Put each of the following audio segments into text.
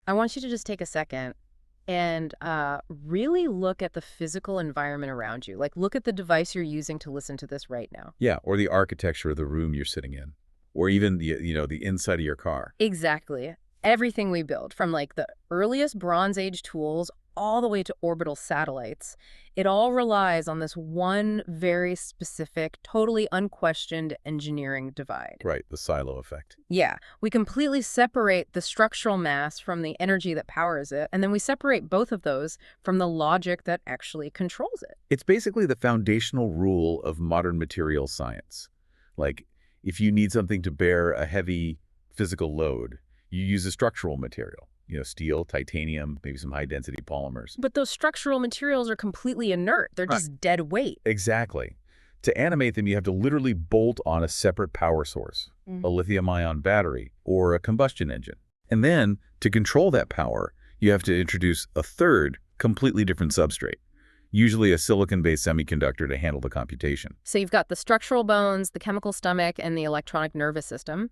I want you to just take a second and really look at the physical environment around you. Like, look at the device you're using to listen to this right now. Yeah, or the architecture of the room you're sitting in, or even the inside of your car. Exactly. Everything we build, from like the earliest Bronze Age tools all the way to orbital satellites, it all relies on this one very specific, totally unquestioned engineering divide. Right, the silo effect. Yeah, we completely separate the structural mass from the energy that powers it, and then we separate both of those from the logic that actually controls it. It's basically the foundational rule of modern material science. Like, if you need something to bear a heavy physical load, you use a structural material. Steel, titanium, maybe some high-density polymers. But those structural materials are completely inert. They're just dead weight. Exactly. To animate them, you have to literally bolt on a separate power source, a lithium-ion battery, or a combustion engine. And then, to control that power, you have to introduce a third, completely different substrate, usually a silicon-based semiconductor to handle the computation. So you've got the structural bones, the chemical stomach, and the electronic nervous system,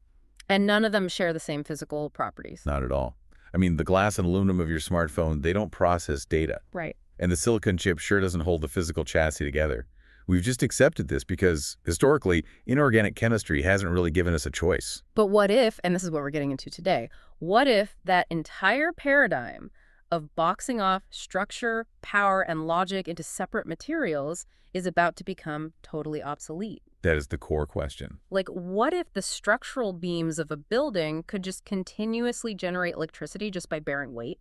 and none of them share the same physical properties. Not at all. I mean, the glass and aluminum of your smartphone, they don't process data. Right. And the silicon chip sure doesn't hold the physical chassis together. We've just accepted this because, historically, inorganic chemistry hasn't really given us a choice. But what if, and this is what we're getting into today, what if that entire paradigm of boxing off structure, power, and logic into separate materials is about to become totally obsolete? That is the core question. Like, what if the structural beams of a building could just continuously generate electricity just by bearing weight?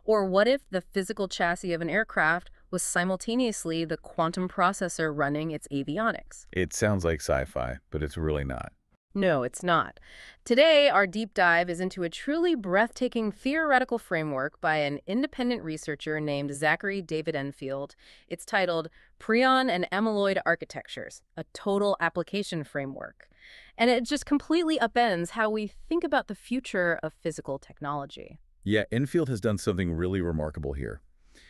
Or what if the physical chassis of an aircraft was simultaneously the quantum processor running its avionics? It sounds like sci-fi, but it's really not. No, it's not. Today, our deep dive is into a truly breathtaking theoretical framework by an independent researcher named Zachary David Enfield. It's titled Prion and Amyloid Architectures, a Total Application Framework. And it just completely upends how we think about the future of physical technology. Yeah, Enfield has done something really remarkable here.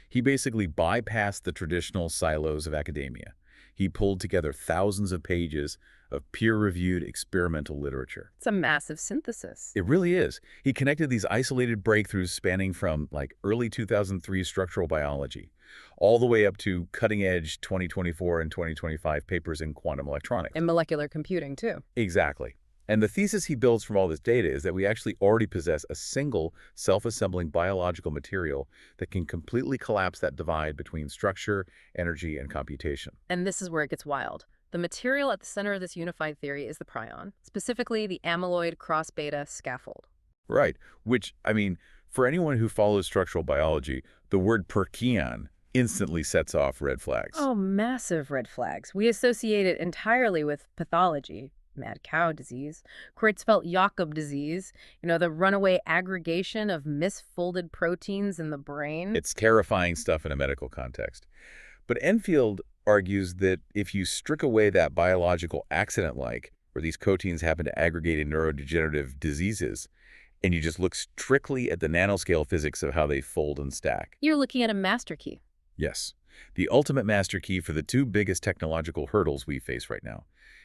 He basically bypassed the traditional silos of academia. He pulled together thousands of pages of peer-reviewed experimental literature. It's a massive synthesis. It really is. He connected these isolated breakthroughs spanning from, early 2003 structural biology all the way up to cutting-edge 2024 and 2025 papers in quantum electronics. And molecular computing, too. Exactly. And the thesis he builds from all this data is that we actually already possess a single self-assembling biological material that can completely collapse that divide between structure, energy, and computation. And this is where it gets wild. The material at the center of this unified theory is the prion, specifically the amyloid cross-beta scaffold. Right, which, for anyone who follows structural biology, the word perkion instantly sets off red flags. Oh, massive red flags. We associate it entirely with pathology. Mad cow disease, Creutzfeldt-Jakob disease, the runaway aggregation of misfolded proteins in the brain. It's terrifying stuff in a medical context. But Enfield argues that if you strip away that biological accident-like, where these proteins happen to aggregate in neurodegenerative diseases, and you just look strictly at the nanoscale physics of how they fold and stack. You're looking at a master key. Yes, the ultimate master key for the two biggest technological hurdles we face right now: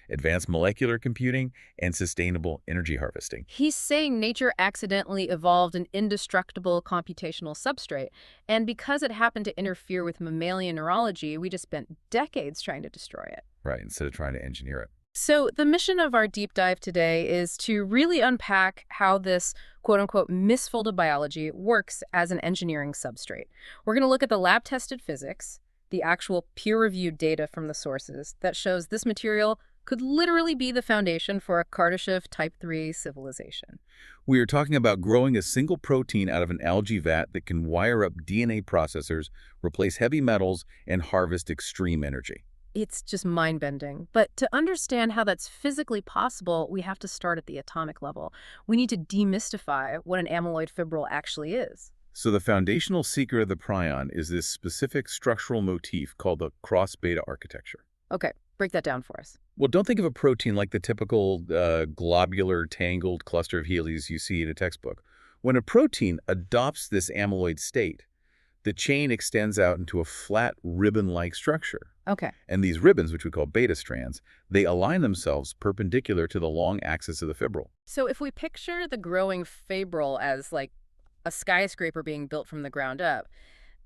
advanced molecular computing and sustainable energy harvesting. He's saying nature accidentally evolved an indestructible computational substrate, and because it happened to interfere with mammalian neurology, we just spent decades trying to destroy it. Right, instead of trying to engineer it. So the mission of our deep dive today is to really unpack how this quote-unquote misfolded biology works as an engineering substrate. We're going to look at the lab-tested physics, the actual peer-reviewed data from the sources that shows this material could literally be the foundation for a Kardashev Type 3 civilization. We are talking about growing a single protein out of an algae vat that can wire up DNA processors, replace heavy metals, and harvest extreme energy. It's just mind-bending. But to understand how that's physically possible, we have to start at the atomic level. We need to demystify what an amyloid fibril actually is. So the foundational secret of the prion is this specific structural motif called the cross-beta architecture. Okay, break that down for us. Well, don't think of a protein like the typical globular, tangled cluster of helices you see in a textbook. When a protein adopts this amyloid state, the chain extends out into a flat ribbon-like structure. Okay. And these ribbons, which we call beta strands, they align themselves perpendicular to the long axis of the fibril. So if we picture the growing fibril as like a skyscraper being built from the ground up.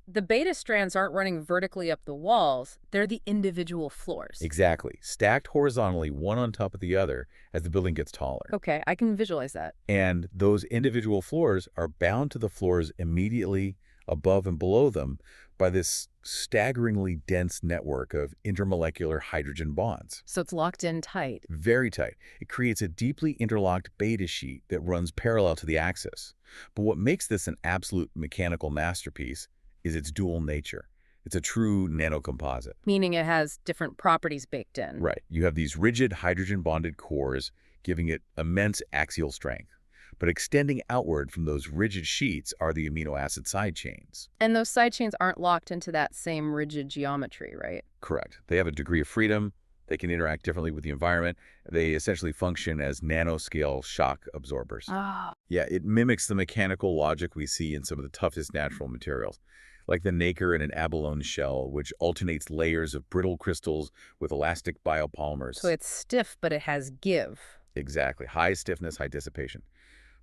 The beta strands aren't running vertically up the walls. They're the individual floors. Exactly. Stacked horizontally, one on top of the other as the building gets taller. Okay, I can visualize that. And those individual floors are bound to the floors immediately above and below them by this staggeringly dense network of intermolecular hydrogen bonds. So it's locked in tight. Very tight. It creates a deeply interlocked beta sheet that runs parallel to the axis. But what makes this an absolute mechanical masterpiece is its dual nature. It's a true nanocomposite. Meaning it has different properties baked in. Right. You have these rigid hydrogen-bonded cores giving it immense axial strength. But extending outward from those rigid sheets are the amino acid side chains. And those side chains aren't locked into that same rigid geometry, right? Correct. They have a degree of freedom. They can interact differently with the environment. They essentially function as nanoscale shock absorbers. Oh. Yeah, it mimics the mechanical logic we see in some of the toughest natural materials, like the nacre in an abalone shell, which alternates layers of brittle crystals with elastic biopolymers. So it's stiff, but it has give. Exactly. High stiffness, high dissipation.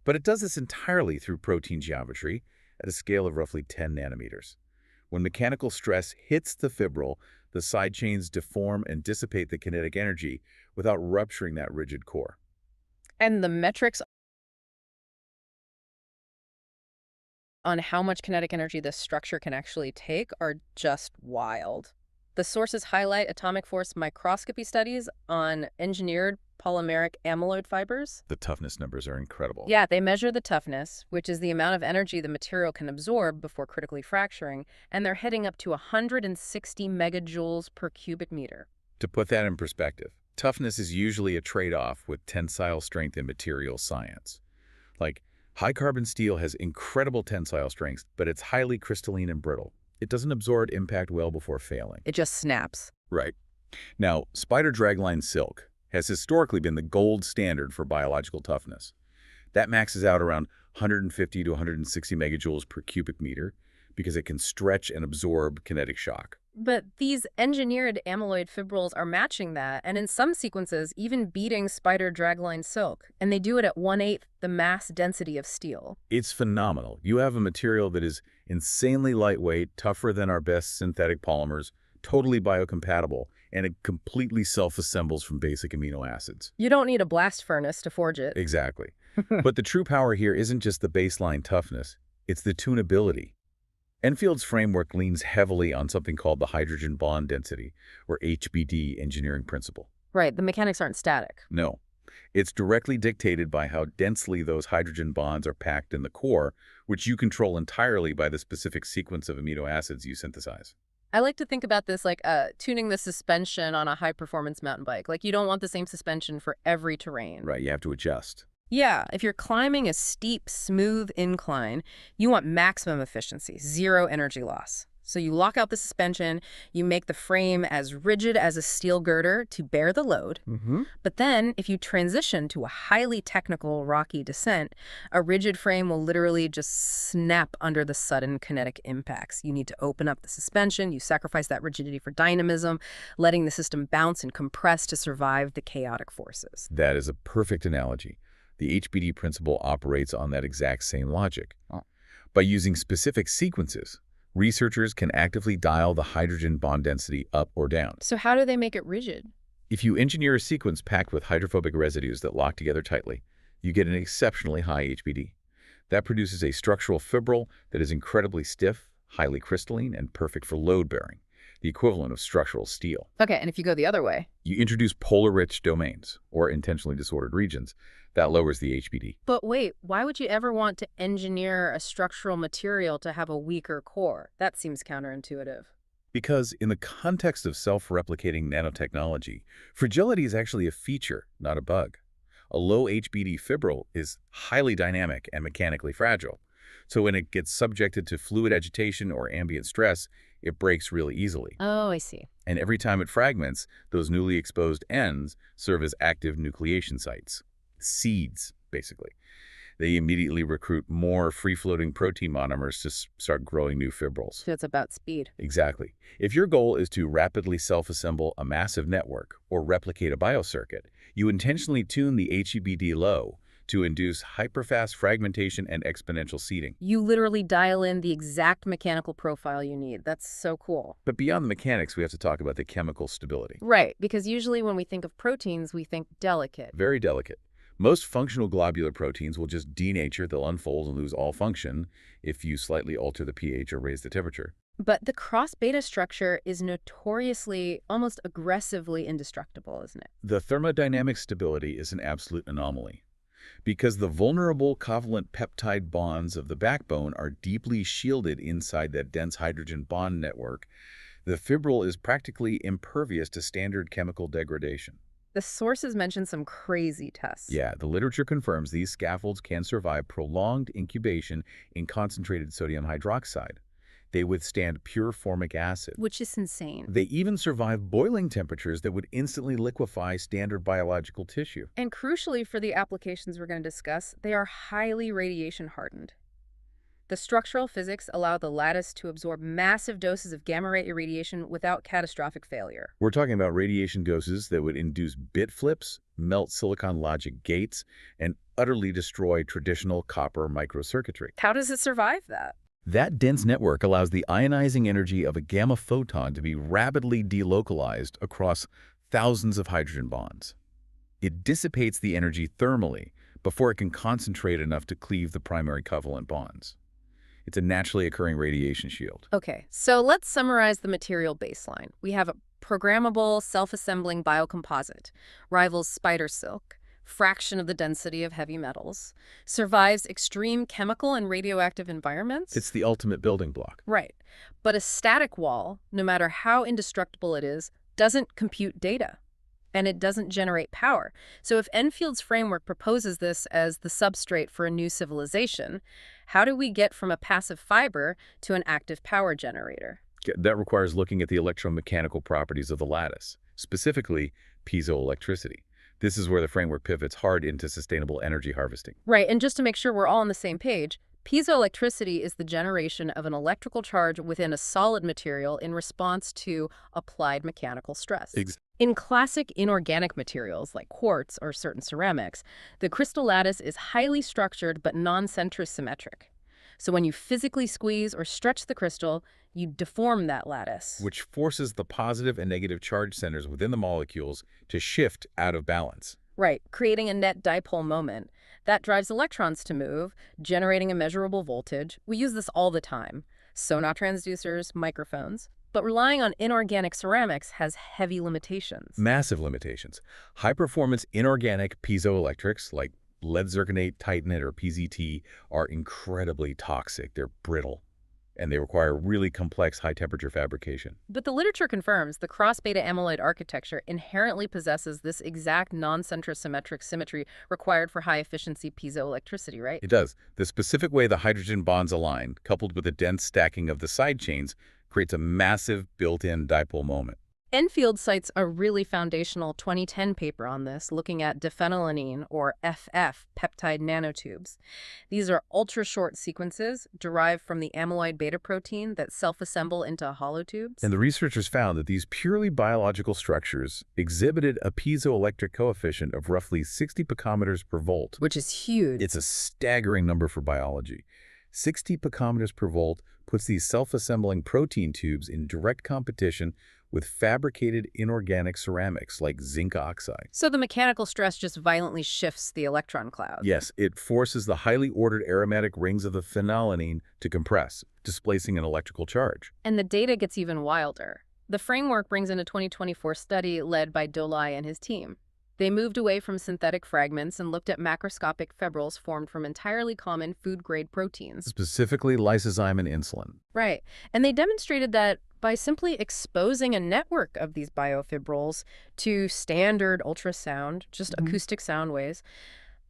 But it does this entirely through protein geometry at a scale of roughly 10 nanometers. When mechanical stress hits the fibril, the side chains deform and dissipate the kinetic energy without rupturing that rigid core. And the metrics on how much kinetic energy this structure can actually take are just wild. The sources highlight atomic force microscopy studies on engineered polymeric amyloid fibers. The toughness numbers are incredible. Yeah, they measure the toughness, which is the amount of energy the material can absorb before critically fracturing, and they're heading up to 160 megajoules per cubic meter. To put that in perspective, toughness is usually a trade-off with tensile strength in material science. Like, high-carbon steel has incredible tensile strength, but it's highly crystalline and brittle. It doesn't absorb impact well before failing. It just snaps. Right. Now, spider dragline silk has historically been the gold standard for biological toughness. That maxes out around 150 to 160 megajoules per cubic meter because it can stretch and absorb kinetic shock. But these engineered amyloid fibrils are matching that, and in some sequences, even beating spider dragline silk. And they do it at 1/8 the mass density of steel. It's phenomenal. You have a material that is insanely lightweight, tougher than our best synthetic polymers, totally biocompatible, and it completely self-assembles from basic amino acids. You don't need a blast furnace to forge it. Exactly. But the true power here isn't just the baseline toughness, it's the tunability. Enfield's framework leans heavily on something called the hydrogen bond density, or HBD engineering principle. Right, the mechanics aren't static. No. It's directly dictated by how densely those hydrogen bonds are packed in the core, which you control entirely by the specific sequence of amino acids you synthesize. I like to think about this like tuning the suspension on a high-performance mountain bike. Like, you don't want the same suspension for every terrain. Right, you have to adjust. Yeah, if you're climbing a steep, smooth incline, you want maximum efficiency, zero energy loss. So you lock out the suspension, you make the frame as rigid as a steel girder to bear the load. But then, if you transition to a highly technical, rocky descent, a rigid frame will literally just snap under the sudden kinetic impacts. You need to open up the suspension, you sacrifice that rigidity for dynamism, letting the system bounce and compress to survive the chaotic forces. That is a perfect analogy. The HBD principle operates on that exact same logic. By using specific sequences, researchers can actively dial the hydrogen bond density up or down. So how do they make it rigid? If you engineer a sequence packed with hydrophobic residues that lock together tightly, you get an exceptionally high HBD. That produces a structural fibril that is incredibly stiff, highly crystalline, and perfect for load bearing, the equivalent of structural steel. Okay, and if you go the other way? You introduce polar-rich domains, or intentionally disordered regions. That lowers the HBD. But wait, why would you ever want to engineer a structural material to have a weaker core? That seems counterintuitive. Because in the context of self-replicating nanotechnology, fragility is actually a feature, not a bug. A low HBD fibril is highly dynamic and mechanically fragile. So when it gets subjected to fluid agitation or ambient stress, it breaks really easily. Oh, I see. And every time it fragments, those newly exposed ends serve as active nucleation sites. Seeds, basically. They immediately recruit more free-floating protein monomers to start growing new fibrils. So it's about speed. Exactly. If your goal is to rapidly self-assemble a massive network or replicate a biocircuit, you intentionally tune the HBD low to induce hyperfast fragmentation and exponential seeding. You literally dial in the exact mechanical profile you need. That's so cool. But beyond the mechanics, we have to talk about the chemical stability. Right, because usually when we think of proteins, we think delicate. Very delicate. Most functional globular proteins will just denature, they'll unfold and lose all function if you slightly alter the pH or raise the temperature. But the cross-beta structure is notoriously, almost aggressively indestructible, isn't it? The thermodynamic stability is an absolute anomaly. Because the vulnerable covalent peptide bonds of the backbone are deeply shielded inside that dense hydrogen bond network, the fibril is practically impervious to standard chemical degradation. The sources mention some crazy tests. Yeah, the literature confirms these scaffolds can survive prolonged incubation in concentrated sodium hydroxide. They withstand pure formic acid. Which is insane. They even survive boiling temperatures that would instantly liquefy standard biological tissue. And crucially for the applications we're going to discuss, they are highly radiation hardened. The structural physics allow the lattice to absorb massive doses of gamma-ray irradiation without catastrophic failure. We're talking about radiation doses that would induce bit flips, melt silicon logic gates, and utterly destroy traditional copper microcircuitry. How does it survive that? That dense network allows the ionizing energy of a gamma photon to be rapidly delocalized across thousands of hydrogen bonds. It dissipates the energy thermally before it can concentrate enough to cleave the primary covalent bonds. It's a naturally occurring radiation shield. Okay, so let's summarize the material baseline. We have a programmable, self-assembling biocomposite, rivals spider silk, fraction of the density of heavy metals, survives extreme chemical and radioactive environments. It's the ultimate building block. Right. But a static wall, no matter how indestructible it is, doesn't compute data. And it doesn't generate power. So if Enfield's framework proposes this as the substrate for a new civilization, how do we get from a passive fiber to an active power generator? That requires looking at the electromechanical properties of the lattice, specifically piezoelectricity. This is where the framework pivots hard into sustainable energy harvesting. Right, and just to make sure we're all on the same page, piezoelectricity is the generation of an electrical charge within a solid material in response to applied mechanical stress. In classic inorganic materials like quartz or certain ceramics, the crystal lattice is highly structured but non-centrosymmetric. So when you physically squeeze or stretch the crystal, you deform that lattice. Which forces the positive and negative charge centers within the molecules to shift out of balance. Right, creating a net dipole moment. That drives electrons to move, generating a measurable voltage. We use this all the time. Sonar transducers, microphones. But relying on inorganic ceramics has heavy limitations. Massive limitations. High-performance inorganic piezoelectrics like lead zirconate, titanate, or PZT are incredibly toxic. They're brittle, and they require really complex high-temperature fabrication. But the literature confirms the cross-beta amyloid architecture inherently possesses this exact non-centrosymmetric symmetry required for high-efficiency piezoelectricity, right? It does. The specific way the hydrogen bonds align, coupled with the dense stacking of the side chains, creates a massive built-in dipole moment. Enfield cites a really foundational 2010 paper on this, looking at diphenylalanine, or FF, peptide nanotubes. These are ultra-short sequences derived from the amyloid beta protein that self-assemble into hollow tubes. And the researchers found that these purely biological structures exhibited a piezoelectric coefficient of roughly 60 picometers per volt. Which is huge. It's a staggering number for biology. 60 picometers per volt puts these self-assembling protein tubes in direct competition with fabricated inorganic ceramics like zinc oxide. So the mechanical stress just violently shifts the electron cloud. Yes, it forces the highly ordered aromatic rings of the phenylalanine to compress, displacing an electrical charge. And the data gets even wilder. The framework brings in a 2024 study led by Dolai and his team. They moved away from synthetic fragments and looked at macroscopic fibrils formed from entirely common food-grade proteins. Specifically lysozyme and insulin. Right. And they demonstrated that by simply exposing a network of these biofibrils to standard ultrasound, just acoustic sound waves,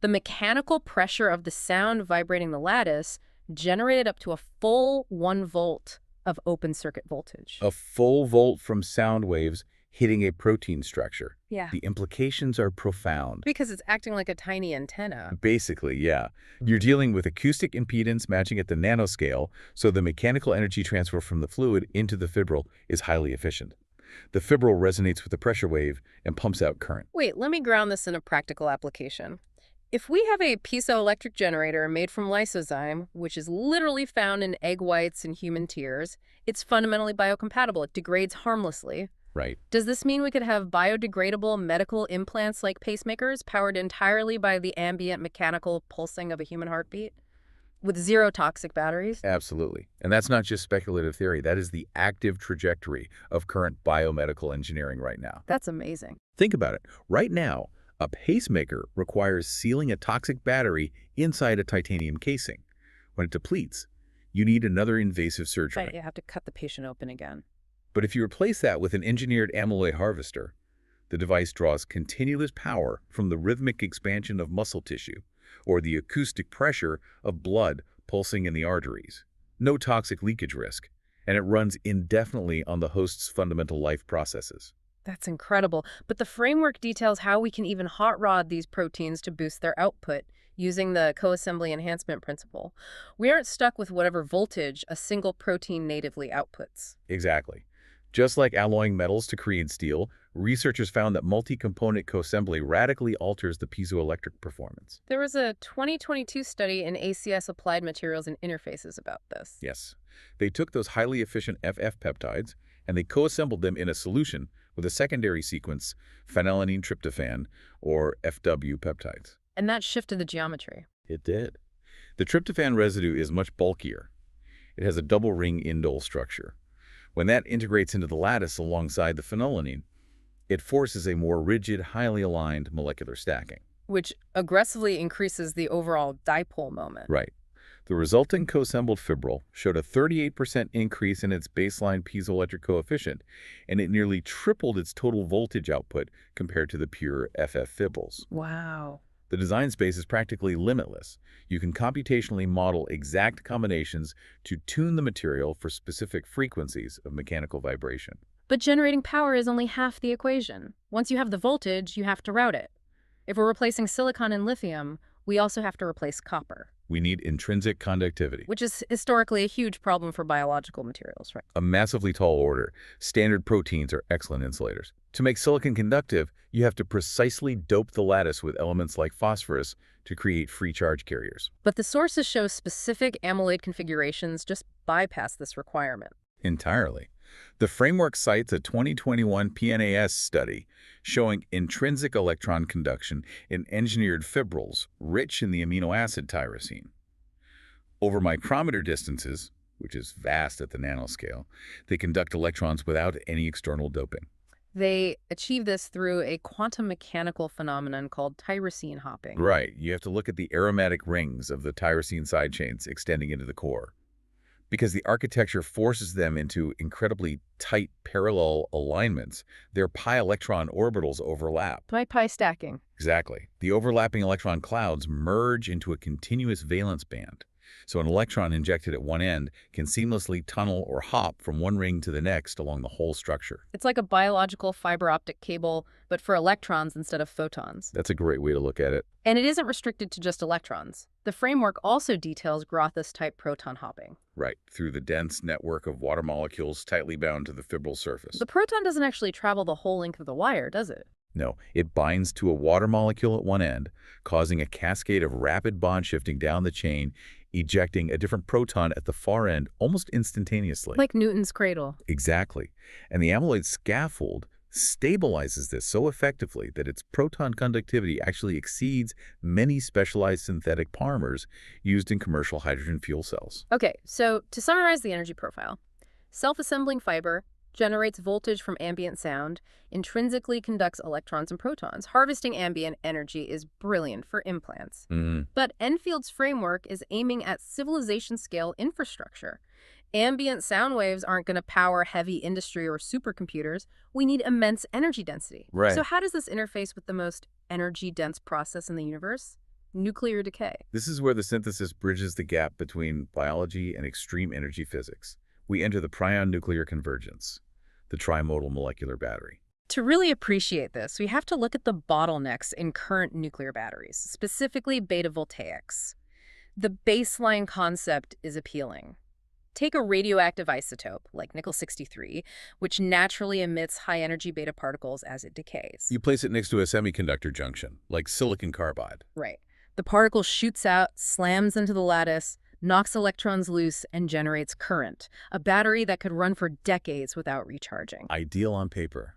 the mechanical pressure of the sound vibrating the lattice generated up to a full 1 volt of open circuit voltage. A full volt from sound waves hitting a protein structure. Yeah. The implications are profound. Because it's acting like a tiny antenna. Basically, yeah. You're dealing with acoustic impedance matching at the nanoscale, so the mechanical energy transfer from the fluid into the fibril is highly efficient. The fibril resonates with the pressure wave and pumps out current. Wait, let me ground this in a practical application. If we have a piezoelectric generator made from lysozyme, which is literally found in egg whites and human tears, it's fundamentally biocompatible. It degrades harmlessly. Right. Does this mean we could have biodegradable medical implants like pacemakers powered entirely by the ambient mechanical pulsing of a human heartbeat? With zero toxic batteries? Absolutely. And that's not just speculative theory. That is the active trajectory of current biomedical engineering right now. That's amazing. Think about it. Right now, a pacemaker requires sealing a toxic battery inside a titanium casing. When it depletes, you need another invasive surgery. Right, you have to cut the patient open again. But if you replace that with an engineered amyloid harvester, the device draws continuous power from the rhythmic expansion of muscle tissue or the acoustic pressure of blood pulsing in the arteries. No toxic leakage risk, and it runs indefinitely on the host's fundamental life processes. That's incredible. But the framework details how we can even hot rod these proteins to boost their output using the co-assembly enhancement principle. We aren't stuck with whatever voltage a single protein natively outputs. Exactly. Just like alloying metals to create steel, researchers found that multi-component co-assembly radically alters the piezoelectric performance. There was a 2022 study in ACS Applied Materials and Interfaces about this. Yes. They took those highly efficient FF peptides and they co-assembled them in a solution with a secondary sequence, phenylalanine tryptophan, or FW peptides. And that shifted the geometry. It did. The tryptophan residue is much bulkier. It has a double-ring indole structure. When that integrates into the lattice alongside the phenylalanine, it forces a more rigid, highly aligned molecular stacking. Which aggressively increases the overall dipole moment. Right. The resulting co-assembled fibril showed a 38% increase in its baseline piezoelectric coefficient, and it nearly tripled its total voltage output compared to the pure FF fibrils. Wow. The design space is practically limitless. You can computationally model exact combinations to tune the material for specific frequencies of mechanical vibration. But generating power is only half the equation. Once you have the voltage, you have to route it. If we're replacing silicon and lithium, we also have to replace copper. We need intrinsic conductivity. Which is historically a huge problem for biological materials, right? A massively tall order. Standard proteins are excellent insulators. To make silicon conductive, you have to precisely dope the lattice with elements like phosphorus to create free charge carriers. But the sources show specific amyloid configurations just bypass this requirement. Entirely. The framework cites a 2021 PNAS study showing intrinsic electron conduction in engineered fibrils rich in the amino acid tyrosine. Over micrometer distances, which is vast at the nanoscale, they conduct electrons without any external doping. They achieve this through a quantum mechanical phenomenon called tyrosine hopping. Right. You have to look at the aromatic rings of the tyrosine side chains extending into the core, because the architecture forces them into incredibly tight parallel alignments. Their pi-electron orbitals overlap. Pi stacking. Exactly. The overlapping electron clouds merge into a continuous valence band. So an electron injected at one end can seamlessly tunnel or hop from one ring to the next along the whole structure. It's like a biological fiber optic cable, but for electrons instead of photons. That's a great way to look at it. And it isn't restricted to just electrons. The framework also details Grothus-type proton hopping. Right, through the dense network of water molecules tightly bound to the fibril surface. The proton doesn't actually travel the whole length of the wire, does it? No, it binds to a water molecule at one end, causing a cascade of rapid bond shifting down the chain, ejecting a different proton at the far end almost instantaneously. Like Newton's cradle. Exactly. And the amyloid scaffold stabilizes this so effectively that its proton conductivity actually exceeds many specialized synthetic polymers used in commercial hydrogen fuel cells. Okay, so to summarize the energy profile, self-assembling fiber generates voltage from ambient sound, intrinsically conducts electrons and protons. Harvesting ambient energy is brilliant for implants. But Enfield's framework is aiming at civilization-scale infrastructure. Ambient sound waves aren't going to power heavy industry or supercomputers. We need immense energy density. Right. So how does this interface with the most energy-dense process in the universe? Nuclear decay. This is where the synthesis bridges the gap between biology and extreme energy physics. We enter the prion nuclear convergence, the trimodal molecular battery. To really appreciate this, we have to look at the bottlenecks in current nuclear batteries, specifically beta voltaics. The baseline concept is appealing. Take a radioactive isotope, like nickel-63, which naturally emits high-energy beta particles as it decays. You place it next to a semiconductor junction, like silicon carbide. Right. The particle shoots out, slams into the lattice, knocks electrons loose, and generates current, a battery that could run for decades without recharging. Ideal on paper.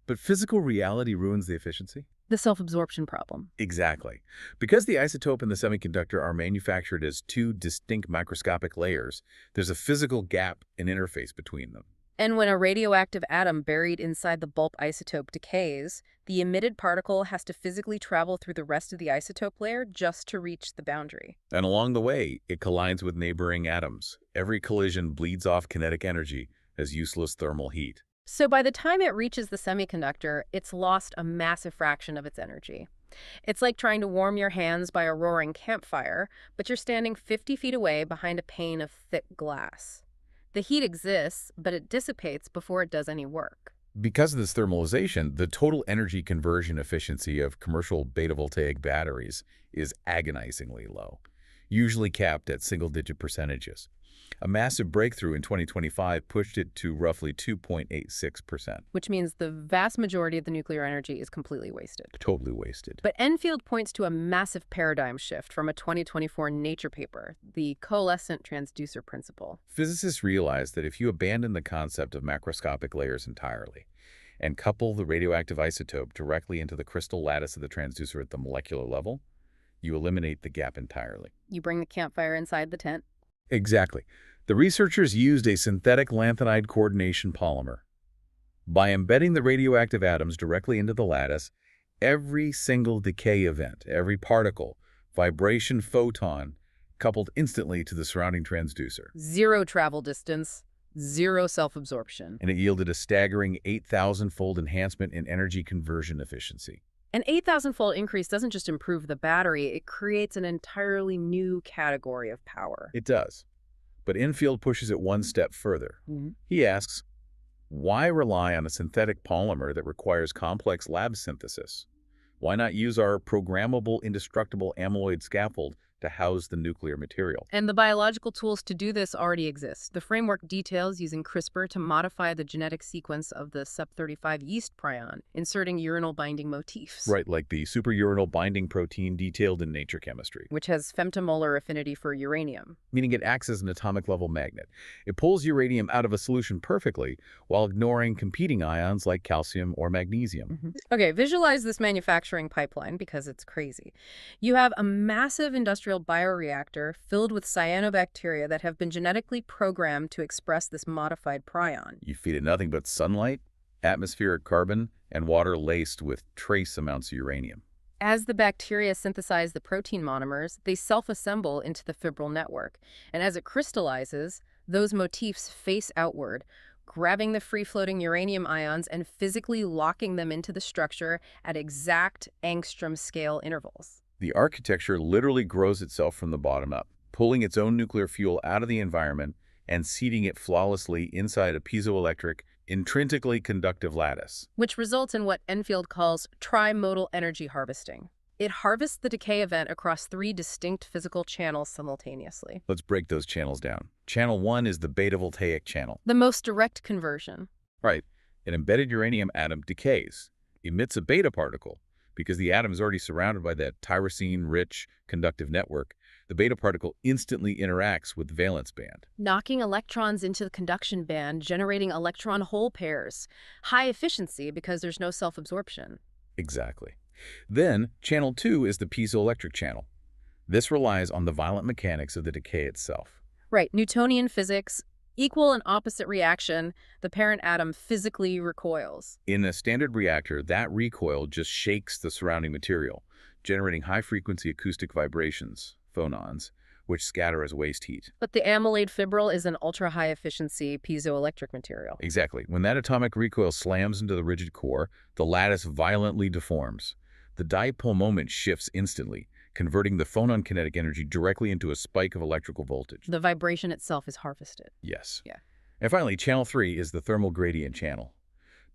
But physical reality ruins the efficiency? The self-absorption problem. Exactly. Because the isotope and the semiconductor are manufactured as two distinct microscopic layers, there's a physical gap and interface between them. And when a radioactive atom buried inside the bulk isotope decays, the emitted particle has to physically travel through the rest of the isotope layer just to reach the boundary. And along the way, it collides with neighboring atoms. Every collision bleeds off kinetic energy as useless thermal heat. So by the time it reaches the semiconductor, it's lost a massive fraction of its energy. It's like trying to warm your hands by a roaring campfire, but you're standing 50 feet away behind a pane of thick glass. The heat exists, but it dissipates before it does any work. Because of this thermalization, the total energy conversion efficiency of commercial beta-voltaic batteries is agonizingly low, usually capped at single-digit percentages. A massive breakthrough in 2025 pushed it to roughly 2.86%. Which means the vast majority of the nuclear energy is completely wasted. Totally wasted. But Enfield points to a massive paradigm shift from a 2024 Nature paper, the coalescent transducer principle. Physicists realized that if you abandon the concept of macroscopic layers entirely and couple the radioactive isotope directly into the crystal lattice of the transducer at the molecular level, you eliminate the gap entirely. You bring the campfire inside the tent. Exactly. The researchers used a synthetic lanthanide coordination polymer. By embedding the radioactive atoms directly into the lattice, every single decay event, every particle, vibration, photon, coupled instantly to the surrounding transducer. Zero travel distance, zero self-absorption. And it yielded a staggering 8,000-fold enhancement in energy conversion efficiency. An 8,000-fold increase doesn't just improve the battery, it creates an entirely new category of power. It does. But Enfield pushes it one step further. He asks, why rely on a synthetic polymer that requires complex lab synthesis? Why not use our programmable, indestructible amyloid scaffold to house the nuclear material? And the biological tools to do this already exist. The framework details using CRISPR to modify the genetic sequence of the sub-35 yeast prion, inserting urinal binding motifs. Right, like the superurinal binding protein detailed in Nature Chemistry. Which has femtomolar affinity for uranium. Meaning it acts as an atomic level magnet. It pulls uranium out of a solution perfectly while ignoring competing ions like calcium or magnesium. Okay, visualize this manufacturing pipeline because it's crazy. You have a massive industrial bioreactor filled with cyanobacteria that have been genetically programmed to express this modified prion. You feed it nothing but sunlight, atmospheric carbon, and water laced with trace amounts of uranium. As the bacteria synthesize the protein monomers, they self-assemble into the fibril network. And as it crystallizes, those motifs face outward, grabbing the free-floating uranium ions and physically locking them into the structure at exact angstrom scale intervals. The architecture literally grows itself from the bottom up, pulling its own nuclear fuel out of the environment and seeding it flawlessly inside a piezoelectric, intrinsically conductive lattice. Which results in what Enfield calls trimodal energy harvesting. It harvests the decay event across 3 distinct physical channels simultaneously. Let's break those channels down. Channel 1 is the beta-voltaic channel. The most direct conversion. Right. An embedded uranium atom decays, emits a beta particle. Because the atom is already surrounded by that tyrosine-rich conductive network, the beta particle instantly interacts with the valence band. Knocking electrons into the conduction band, generating electron-hole pairs. High efficiency because there's no self-absorption. Exactly. Then, channel 2 is the piezoelectric channel. This relies on the violent mechanics of the decay itself. Right. Newtonian physics. Equal and opposite reaction, the parent atom physically recoils. In a standard reactor, that recoil just shakes the surrounding material, generating high-frequency acoustic vibrations, phonons, which scatter as waste heat. But the amylase fibril is an ultra-high-efficiency piezoelectric material. Exactly. When that atomic recoil slams into the rigid core, the lattice violently deforms. The dipole moment shifts instantly, converting the phonon kinetic energy directly into a spike of electrical voltage. The vibration itself is harvested. Yes. Yeah. And finally, channel 3 is the thermal gradient channel.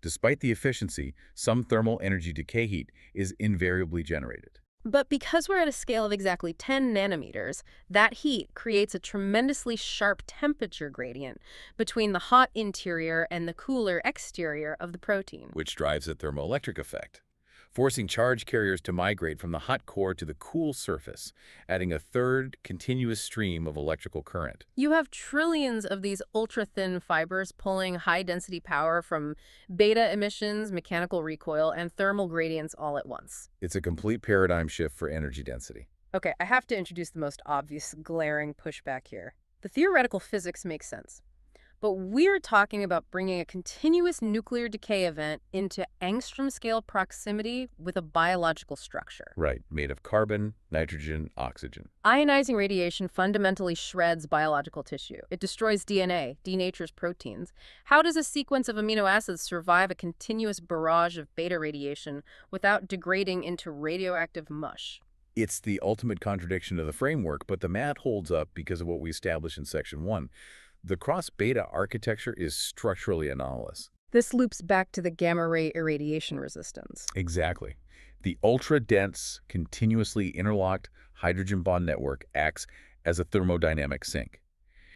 Despite the efficiency, some thermal energy decay heat is invariably generated. But because we're at a scale of exactly 10 nanometers, that heat creates a tremendously sharp temperature gradient between the hot interior and the cooler exterior of the protein. Which drives a thermoelectric effect. forcing charge carriers to migrate from the hot core to the cool surface, adding a third continuous stream of electrical current. You have trillions of these ultra-thin fibers pulling high-density power from beta emissions, mechanical recoil, and thermal gradients all at once. It's a complete paradigm shift for energy density. Okay, I have to introduce the most obvious, glaring pushback here. The theoretical physics makes sense. But we're talking about bringing a continuous nuclear decay event into angstrom-scale proximity with a biological structure. Right, made of carbon, nitrogen, oxygen. Ionizing radiation fundamentally shreds biological tissue. It destroys DNA, denatures proteins. How does a sequence of amino acids survive a continuous barrage of beta radiation without degrading into radioactive mush? It's the ultimate contradiction of the framework, but the math holds up because of what we established in Section 1. The cross-beta architecture is structurally anomalous. This loops back to the gamma-ray irradiation resistance. Exactly. The ultra-dense, continuously interlocked hydrogen bond network acts as a thermodynamic sink.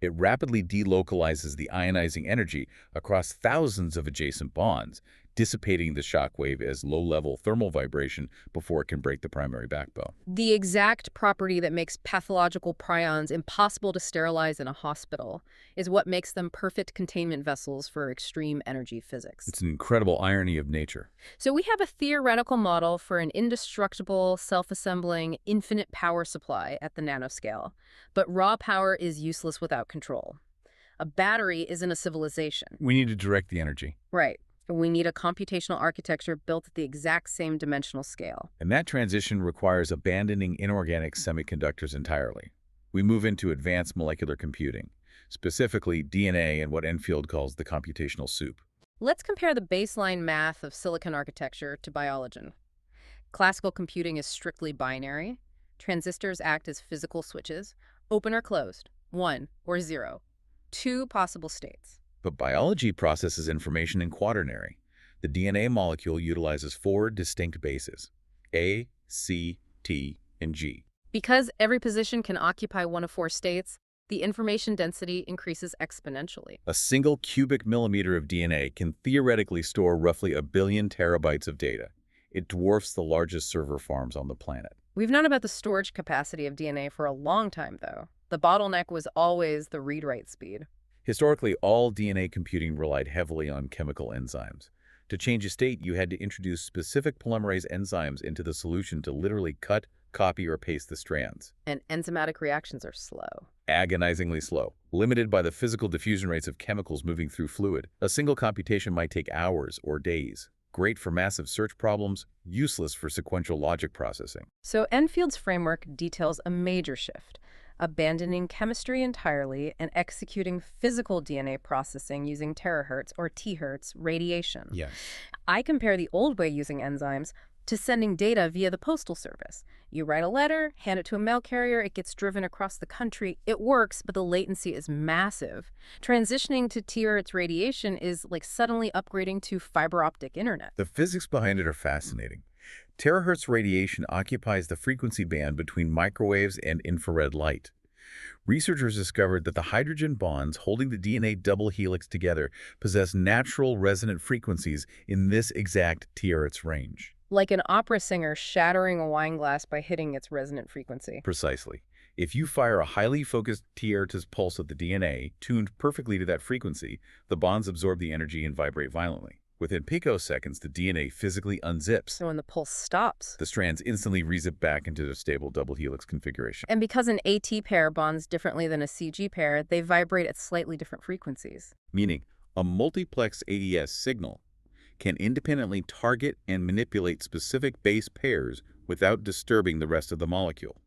It rapidly delocalizes the ionizing energy across thousands of adjacent bonds, dissipating the shock wave as low-level thermal vibration before it can break the primary backbone. The exact property that makes pathological prions impossible to sterilize in a hospital is what makes them perfect containment vessels for extreme energy physics. It's an incredible irony of nature. So we have a theoretical model for an indestructible, self-assembling, infinite power supply at the nanoscale. But raw power is useless without control. A battery isn't a civilization. We need to direct the energy. Right. We need a computational architecture built at the exact same dimensional scale. And that transition requires abandoning inorganic semiconductors entirely. We move into advanced molecular computing, specifically DNA and what Enfield calls the computational soup. Let's compare the baseline math of silicon architecture to biology. Classical computing is strictly binary. Transistors act as physical switches, open or closed, 1 or 0, 2 possible states. But biology processes information in quaternary. The DNA molecule utilizes 4 distinct bases: A, C, T, and G. Because every position can occupy one of 4 states, the information density increases exponentially. A single cubic millimeter of DNA can theoretically store roughly 1 billion terabytes of data. It dwarfs the largest server farms on the planet. We've known about the storage capacity of DNA for a long time, though. The bottleneck was always the read-write speed. Historically, all DNA computing relied heavily on chemical enzymes. To change a state, you had to introduce specific polymerase enzymes into the solution to literally cut, copy, or paste the strands. And enzymatic reactions are slow. Agonizingly slow, limited by the physical diffusion rates of chemicals moving through fluid. A single computation might take hours or days. Great for massive search problems, useless for sequential logic processing. So Enfield's framework details a major shift, abandoning chemistry entirely and executing physical DNA processing using terahertz or T-hertz radiation. Yes. I compare the old way using enzymes to sending data via the postal service. You write a letter, hand it to a mail carrier, it gets driven across the country. It works, but the latency is massive. Transitioning to T-hertz radiation is like suddenly upgrading to fiber optic internet. The physics behind it are fascinating. Terahertz radiation occupies the frequency band between microwaves and infrared light. Researchers discovered that the hydrogen bonds holding the DNA double helix together possess natural resonant frequencies in this exact Terahertz range. Like an opera singer shattering a wine glass by hitting its resonant frequency. Precisely. If you fire a highly focused Terahertz pulse at the DNA, tuned perfectly to that frequency, the bonds absorb the energy and vibrate violently. Within picoseconds, the DNA physically unzips. So when the pulse stops, the strands instantly rezip back into their stable double helix configuration. And because an AT pair bonds differently than a CG pair, they vibrate at slightly different frequencies. Meaning, a multiplex AES signal can independently target and manipulate specific base pairs without disturbing the rest of the molecule.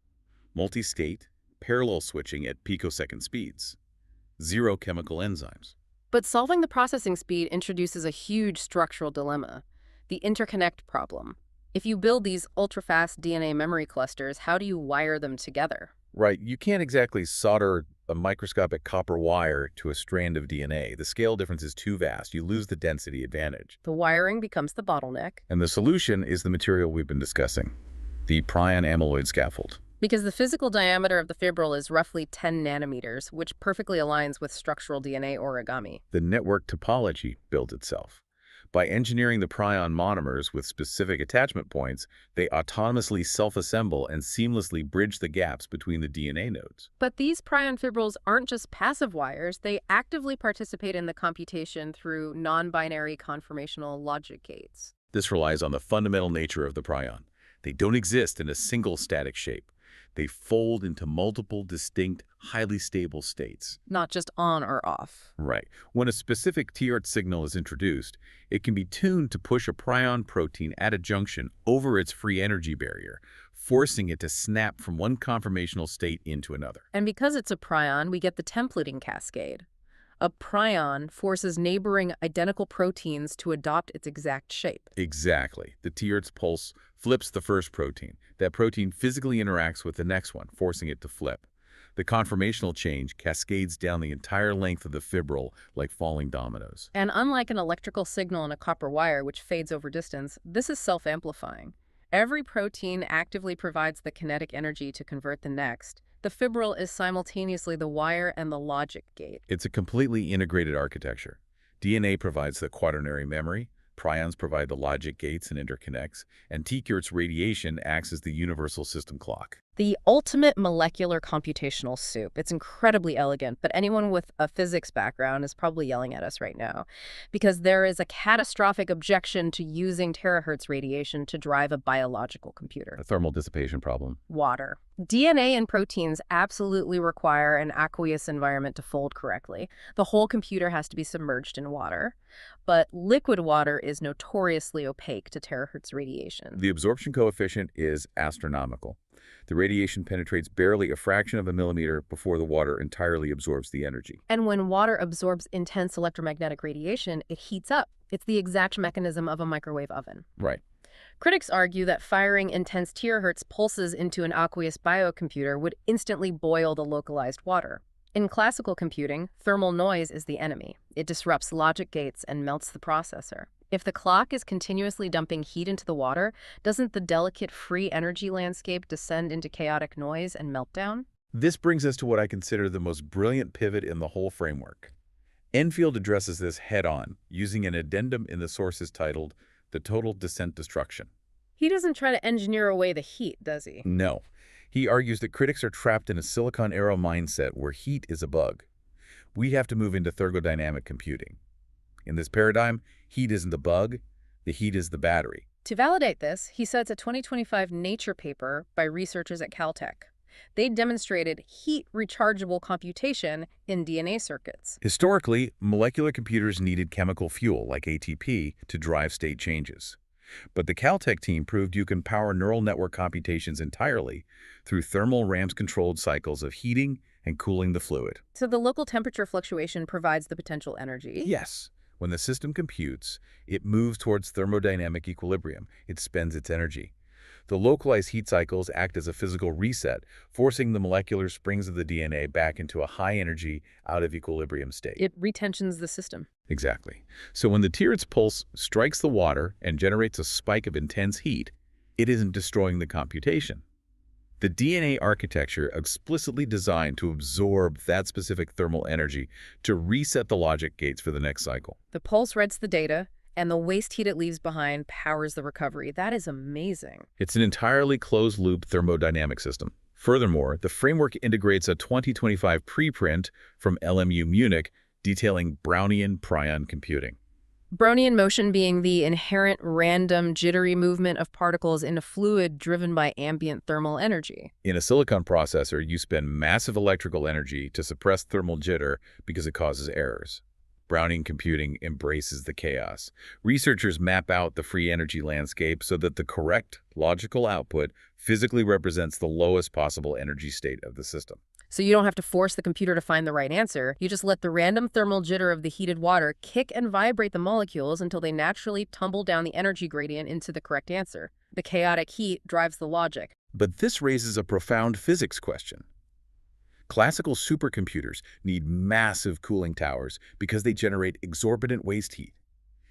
Multi-state, parallel switching at picosecond speeds. 0 chemical enzymes. But solving the processing speed introduces a huge structural dilemma, the interconnect problem. If you build these ultra-fast DNA memory clusters, how do you wire them together? Right, you can't exactly solder a microscopic copper wire to a strand of DNA. The scale difference is too vast. You lose the density advantage. The wiring becomes the bottleneck. And the solution is the material we've been discussing, the prion amyloid scaffold. Because the physical diameter of the fibril is roughly 10 nanometers, which perfectly aligns with structural DNA origami. The network topology builds itself. By engineering the prion monomers with specific attachment points, they autonomously self-assemble and seamlessly bridge the gaps between the DNA nodes. But these prion fibrils aren't just passive wires. They actively participate in the computation through non-binary conformational logic gates. This relies on the fundamental nature of the prion. They don't exist in a single static shape. They fold into multiple distinct, highly stable states. Not just on or off. Right. When a specific TERT signal is introduced, it can be tuned to push a prion protein at a junction over its free energy barrier, forcing it to snap from one conformational state into another. And because it's a prion, we get the templating cascade. A prion forces neighboring identical proteins to adopt its exact shape. Exactly. The TERT's pulse flips the first protein. That protein physically interacts with the next one, forcing it to flip. The conformational change cascades down the entire length of the fibril like falling dominoes. And unlike an electrical signal in a copper wire, which fades over distance, this is self-amplifying. Every protein actively provides the kinetic energy to convert the next. The fibril is simultaneously the wire and the logic gate. It's a completely integrated architecture. DNA provides the quaternary memory, prions provide the logic gates and interconnects, and TERT's radiation acts as the universal system clock. The ultimate molecular computational soup. It's incredibly elegant, but anyone with a physics background is probably yelling at us right now because there is a catastrophic objection to using terahertz radiation to drive a biological computer. A thermal dissipation problem. Water. DNA and proteins absolutely require an aqueous environment to fold correctly. The whole computer has to be submerged in water. But liquid water is notoriously opaque to terahertz radiation. The absorption coefficient is astronomical. The radiation penetrates barely a fraction of a millimeter before the water entirely absorbs the energy. And when water absorbs intense electromagnetic radiation, it heats up. It's the exact mechanism of a microwave oven. Right. Critics argue that firing intense terahertz pulses into an aqueous biocomputer would instantly boil the localized water. In classical computing, thermal noise is the enemy. It disrupts logic gates and melts the processor. If the clock is continuously dumping heat into the water, doesn't the delicate free energy landscape descend into chaotic noise and meltdown? This brings us to what I consider the most brilliant pivot in the whole framework. Enfield addresses this head-on, using an addendum in the sources titled The Total Descent Destruction. He doesn't try to engineer away the heat, does he? No. He argues that critics are trapped in a Silicon-era mindset where heat is a bug. We have to move into thermodynamic computing. In this paradigm, heat isn't the bug, the heat is the battery. To validate this, he cites a 2025 Nature paper by researchers at Caltech. They demonstrated heat rechargeable computation in DNA circuits. Historically, molecular computers needed chemical fuel, like ATP, to drive state changes. But the Caltech team proved you can power neural network computations entirely through thermal ramps-controlled cycles of heating and cooling the fluid. So the local temperature fluctuation provides the potential energy? Yes. When the system computes, it moves towards thermodynamic equilibrium. It spends its energy. The localized heat cycles act as a physical reset, forcing the molecular springs of the DNA back into a high-energy, out-of-equilibrium state. It retensions the system. Exactly. So when the TERT's pulse strikes the water and generates a spike of intense heat, it isn't destroying the computation. The DNA architecture explicitly designed to absorb that specific thermal energy to reset the logic gates for the next cycle. The pulse reads the data, and the waste heat it leaves behind powers the recovery. That is amazing. It's an entirely closed-loop thermodynamic system. Furthermore, the framework integrates a 2025 preprint from LMU Munich detailing Brownian prion computing. Brownian motion being the inherent random jittery movement of particles in a fluid driven by ambient thermal energy. In a silicon processor, you spend massive electrical energy to suppress thermal jitter because it causes errors. Brownian computing embraces the chaos. Researchers map out the free energy landscape so that the correct logical output physically represents the lowest possible energy state of the system. So you don't have to force the computer to find the right answer. You just let the random thermal jitter of the heated water kick and vibrate the molecules until they naturally tumble down the energy gradient into the correct answer. The chaotic heat drives the logic. But this raises a profound physics question. Classical supercomputers need massive cooling towers because they generate exorbitant waste heat.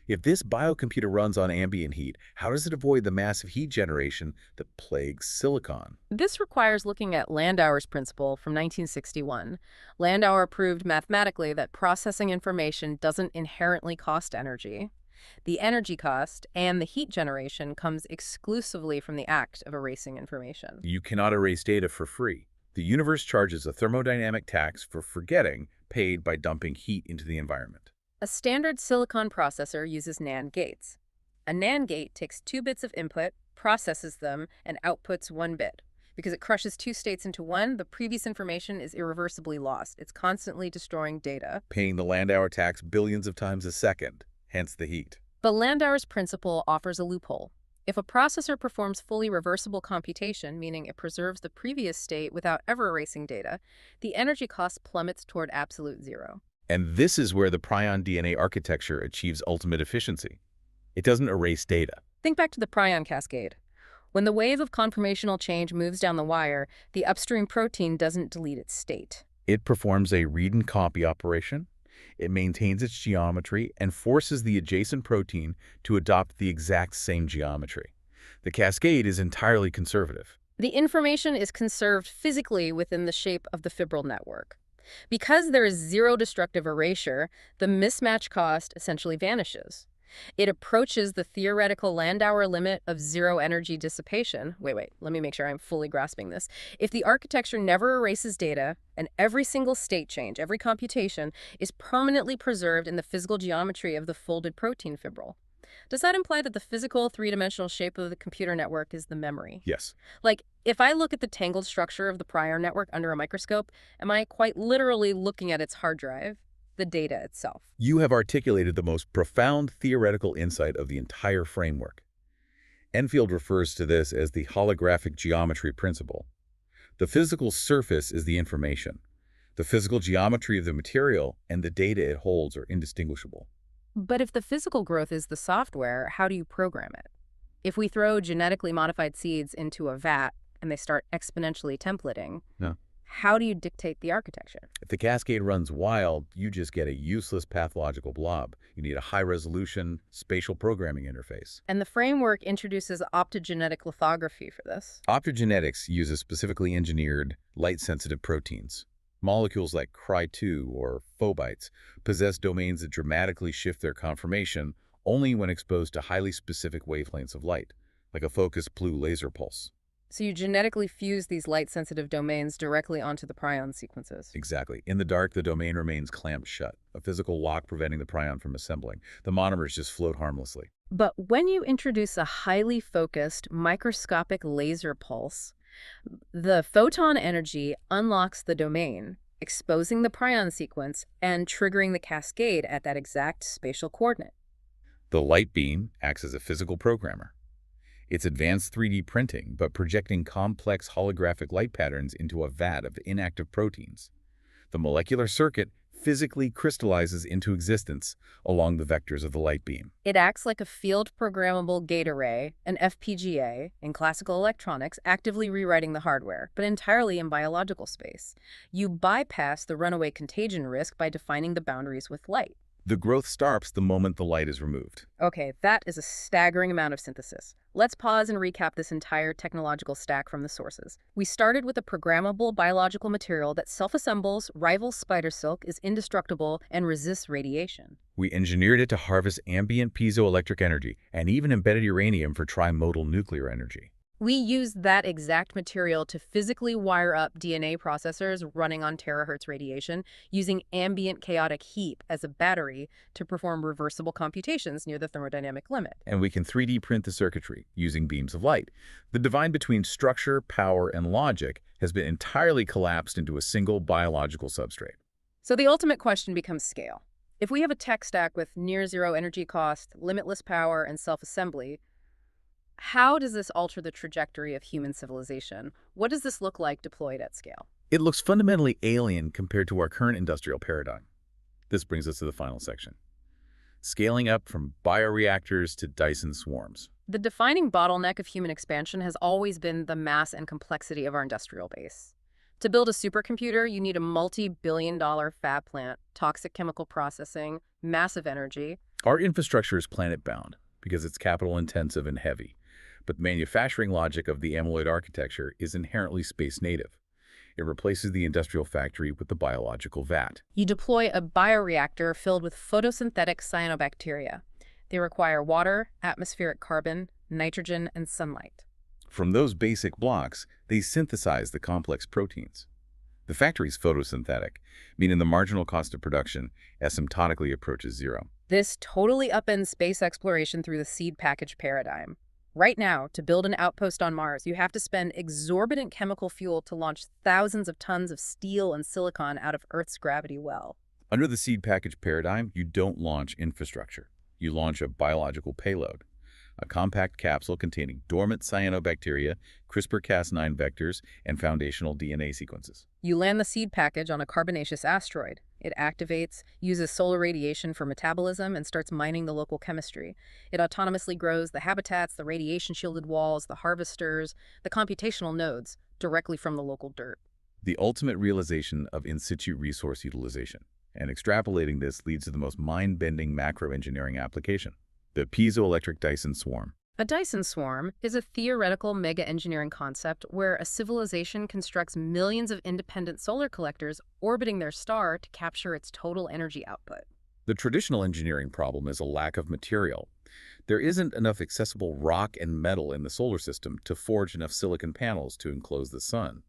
If this biocomputer runs on ambient heat, how does it avoid the massive heat generation that plagues silicon? This requires looking at Landauer's principle from 1961. Landauer proved mathematically that processing information doesn't inherently cost energy. The energy cost and the heat generation comes exclusively from the act of erasing information. You cannot erase data for free. The universe charges a thermodynamic tax for forgetting, paid by dumping heat into the environment. A standard silicon processor uses NAND gates. A NAND gate takes 2 bits of input, processes them, and outputs 1 bit. Because it crushes 2 states into one, the previous information is irreversibly lost. It's constantly destroying data. Paying the Landauer tax billions of times a second, hence the heat. But Landauer's principle offers a loophole. If a processor performs fully reversible computation, meaning it preserves the previous state without ever erasing data, the energy cost plummets toward absolute zero. And this is where the prion DNA architecture achieves ultimate efficiency. It doesn't erase data. Think back to the prion cascade. When the wave of conformational change moves down the wire, the upstream protein doesn't delete its state. It performs a read and copy operation. It maintains its geometry and forces the adjacent protein to adopt the exact same geometry. The cascade is entirely conservative. The information is conserved physically within the shape of the fibril network. Because there is zero destructive erasure, the mismatch cost essentially vanishes. It approaches the theoretical Landauer limit of zero energy dissipation. Wait, let me make sure I'm fully grasping this. If the architecture never erases data, and every single state change, every computation, is permanently preserved in the physical geometry of the folded protein fibril, does that imply that the physical three-dimensional shape of the computer network is the memory? Yes. Like, if I look at the tangled structure of the prior network under a microscope, am I quite literally looking at its hard drive? The data itself. You have articulated the most profound theoretical insight of the entire framework. Enfield refers to this as the holographic geometry principle. The physical surface is the information. The physical geometry of the material and the data it holds are indistinguishable. But if the physical growth is the software, how do you program it? If we throw genetically modified seeds into a vat and they start exponentially templating, how do you dictate the architecture? If the cascade runs wild, you just get a useless pathological blob. You need a high-resolution spatial programming interface. And the framework introduces optogenetic lithography for this. Optogenetics uses specifically engineered, light-sensitive proteins. Molecules like Cry2 or phobites possess domains that dramatically shift their conformation only when exposed to highly specific wavelengths of light, like a focused blue laser pulse. So you genetically fuse these light-sensitive domains directly onto the prion sequences. Exactly. In the dark, the domain remains clamped shut, a physical lock preventing the prion from assembling. The monomers just float harmlessly. But when you introduce a highly focused, microscopic laser pulse, the photon energy unlocks the domain, exposing the prion sequence and triggering the cascade at that exact spatial coordinate. The light beam acts as a physical programmer. It's advanced 3D printing, but projecting complex holographic light patterns into a vat of inactive proteins. The molecular circuit physically crystallizes into existence along the vectors of the light beam. It acts like a field-programmable gate array, an FPGA, in classical electronics, actively rewriting the hardware, but entirely in biological space. You bypass the runaway contagion risk by defining the boundaries with light. The growth starts the moment the light is removed. Okay, that is a staggering amount of synthesis. Let's pause and recap this entire technological stack from the sources. We started with a programmable biological material that self-assembles, rivals spider silk, is indestructible, and resists radiation. We engineered it to harvest ambient piezoelectric energy and even embedded uranium for trimodal nuclear energy. We used that exact material to physically wire up DNA processors running on terahertz radiation, using ambient chaotic heat as a battery to perform reversible computations near the thermodynamic limit. And we can 3D print the circuitry using beams of light. The divide between structure, power, and logic has been entirely collapsed into a single biological substrate. So the ultimate question becomes scale. If we have a tech stack with near-zero energy cost, limitless power, and self-assembly, how does this alter the trajectory of human civilization? What does this look like deployed at scale? It looks fundamentally alien compared to our current industrial paradigm. This brings us to the final section. Scaling up from bioreactors to Dyson swarms. The defining bottleneck of human expansion has always been the mass and complexity of our industrial base. To build a supercomputer, you need a multi-billion-dollar fab plant, toxic chemical processing, massive energy. Our infrastructure is planet-bound because it's capital-intensive and heavy. But the manufacturing logic of the amyloid architecture is inherently space-native. It replaces the industrial factory with the biological vat. You deploy a bioreactor filled with photosynthetic cyanobacteria. They require water, atmospheric carbon, nitrogen, and sunlight. From those basic blocks, they synthesize the complex proteins. The factory's photosynthetic, meaning the marginal cost of production asymptotically approaches zero. This totally upends space exploration through the seed package paradigm. Right now, to build an outpost on Mars, you have to spend exorbitant chemical fuel to launch thousands of tons of steel and silicon out of Earth's gravity well. Under the seed package paradigm, you don't launch infrastructure. You launch a biological payload, a compact capsule containing dormant cyanobacteria, CRISPR-Cas9 vectors, and foundational DNA sequences. You land the seed package on a carbonaceous asteroid. It activates, uses solar radiation for metabolism, and starts mining the local chemistry. It autonomously grows the habitats, the radiation-shielded walls, the harvesters, the computational nodes, directly from the local dirt. The ultimate realization of in situ resource utilization. And extrapolating this leads to the most mind-bending macro-engineering application, the piezoelectric Dyson swarm. A Dyson swarm is a theoretical mega-engineering concept where a civilization constructs millions of independent solar collectors orbiting their star to capture its total energy output. The traditional engineering problem is a lack of material. There isn't enough accessible rock and metal in the solar system to forge enough silicon panels to enclose the sun.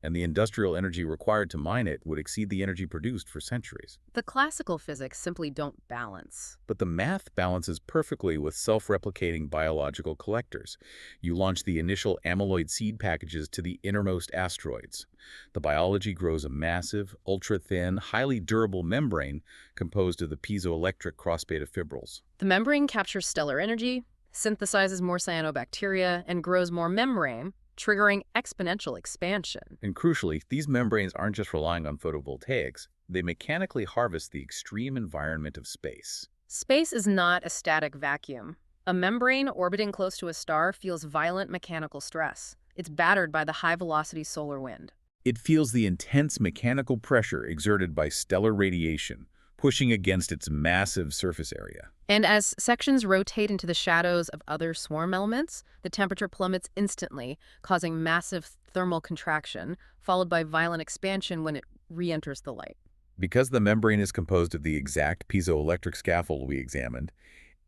And the industrial energy required to mine it would exceed the energy produced for centuries. The classical physics simply don't balance. But the math balances perfectly with self-replicating biological collectors. You launch the initial amyloid seed packages to the innermost asteroids. The biology grows a massive, ultra-thin, highly durable membrane composed of the piezoelectric cross-beta fibrils. The membrane captures stellar energy, synthesizes more cyanobacteria, and grows more membrane, triggering exponential expansion. And crucially, these membranes aren't just relying on photovoltaics. They mechanically harvest the extreme environment of space. Space is not a static vacuum. A membrane orbiting close to a star feels violent mechanical stress. It's battered by the high-velocity solar wind. It feels the intense mechanical pressure exerted by stellar radiation, pushing against its massive surface area. And as sections rotate into the shadows of other swarm elements, the temperature plummets instantly, causing massive thermal contraction, followed by violent expansion when it re-enters the light. Because the membrane is composed of the exact piezoelectric scaffold we examined,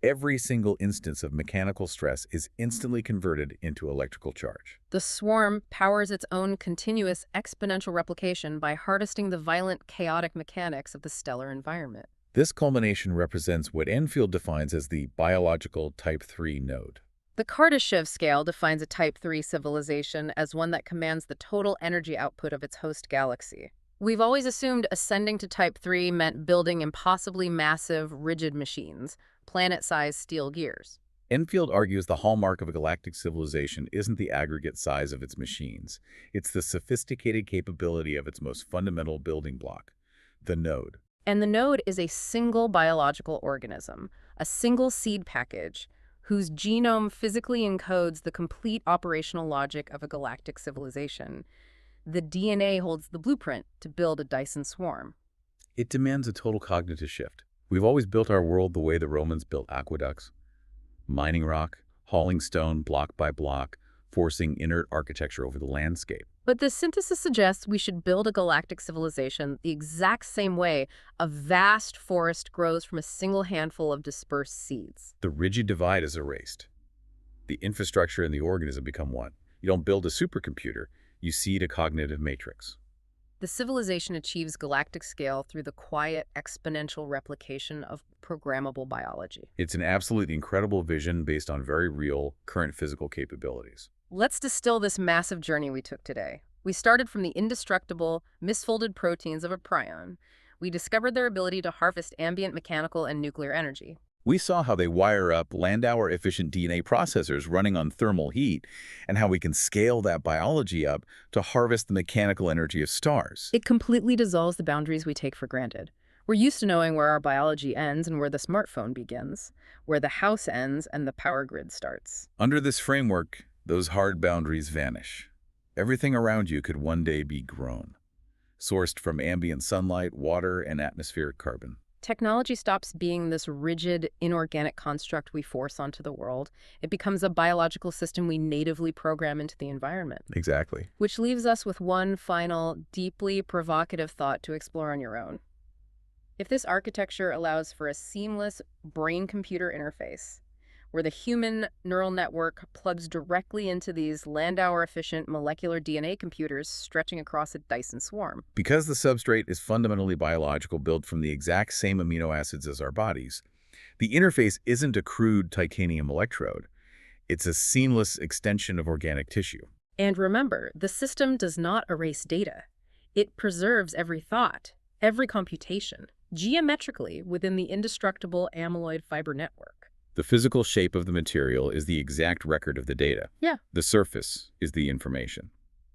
every single instance of mechanical stress is instantly converted into electrical charge. The swarm powers its own continuous exponential replication by harnessing the violent, chaotic mechanics of the stellar environment. This culmination represents what Enfield defines as the biological Type 3 node. The Kardashev scale defines a Type 3 civilization as one that commands the total energy output of its host galaxy. We've always assumed ascending to Type 3 meant building impossibly massive, rigid machines, planet-sized steel gears. Enfield argues the hallmark of a galactic civilization isn't the aggregate size of its machines. It's the sophisticated capability of its most fundamental building block, the node. And the node is a single biological organism, a single seed package, whose genome physically encodes the complete operational logic of a galactic civilization. The DNA holds the blueprint to build a Dyson swarm. It demands a total cognitive shift. We've always built our world the way the Romans built aqueducts, mining rock, hauling stone block by block, forcing inert architecture over the landscape. But the synthesis suggests we should build a galactic civilization the exact same way a vast forest grows from a single handful of dispersed seeds. The rigid divide is erased. The infrastructure and the organism become one. You don't build a supercomputer, you seed a cognitive matrix. The civilization achieves galactic scale through the quiet, exponential replication of programmable biology. It's an absolutely incredible vision based on very real, current physical capabilities. Let's distill this massive journey we took today. We started from the indestructible, misfolded proteins of a prion. We discovered their ability to harvest ambient mechanical and nuclear energy. We saw how they wire up Landauer-efficient DNA processors running on thermal heat, and how we can scale that biology up to harvest the mechanical energy of stars. It completely dissolves the boundaries we take for granted. We're used to knowing where our biology ends and where the smartphone begins, where the house ends and the power grid starts. Under this framework, those hard boundaries vanish. Everything around you could one day be grown, sourced from ambient sunlight, water, and atmospheric carbon. Technology stops being this rigid, inorganic construct we force onto the world. It becomes a biological system we natively program into the environment. Exactly. Which leaves us with one final, deeply provocative thought to explore on your own. If this architecture allows for a seamless brain-computer interface, where the human neural network plugs directly into these Landauer-efficient molecular DNA computers stretching across a Dyson swarm. Because the substrate is fundamentally biological, built from the exact same amino acids as our bodies, the interface isn't a crude titanium electrode. It's a seamless extension of organic tissue. And remember, the system does not erase data. It preserves every thought, every computation, geometrically within the indestructible amyloid fiber network. The physical shape of the material is the exact record of the data. Yeah. The surface is the information.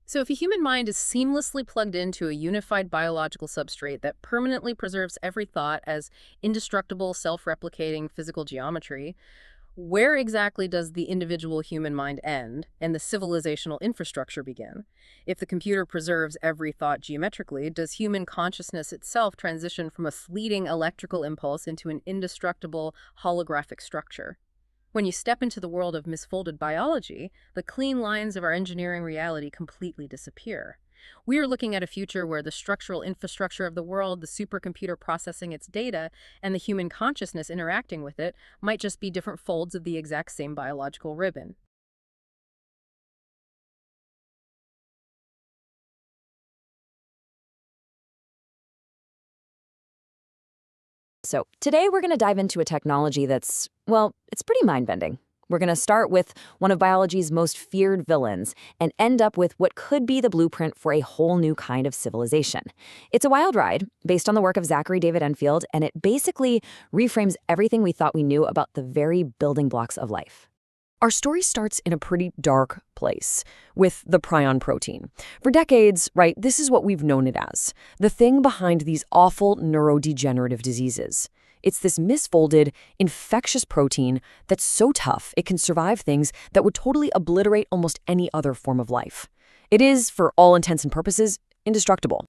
So if a human mind is seamlessly plugged into a unified biological substrate that permanently preserves every thought as indestructible, self-replicating physical geometry, where exactly does the individual human mind end and the civilizational infrastructure begin? If the computer preserves every thought geometrically, does human consciousness itself transition from a fleeting electrical impulse into an indestructible holographic structure? When you step into the world of misfolded biology, the clean lines of our engineering reality completely disappear. We are looking at a future where the structural infrastructure of the world, the supercomputer processing its data, and the human consciousness interacting with it might just be different folds of the exact same biological ribbon. So today we're going to dive into a technology that's, well, it's pretty mind-bending. We're going to start with one of biology's most feared villains and end up with what could be the blueprint for a whole new kind of civilization. It's a wild ride based on the work of Zachary David Enfield, and it basically reframes everything we thought we knew about the very building blocks of life. Our story starts in a pretty dark place, with the prion protein. For decades, right, this is what we've known it as, the thing behind these awful neurodegenerative diseases. It's this misfolded, infectious protein that's so tough it can survive things that would totally obliterate almost any other form of life. It is, for all intents and purposes, indestructible.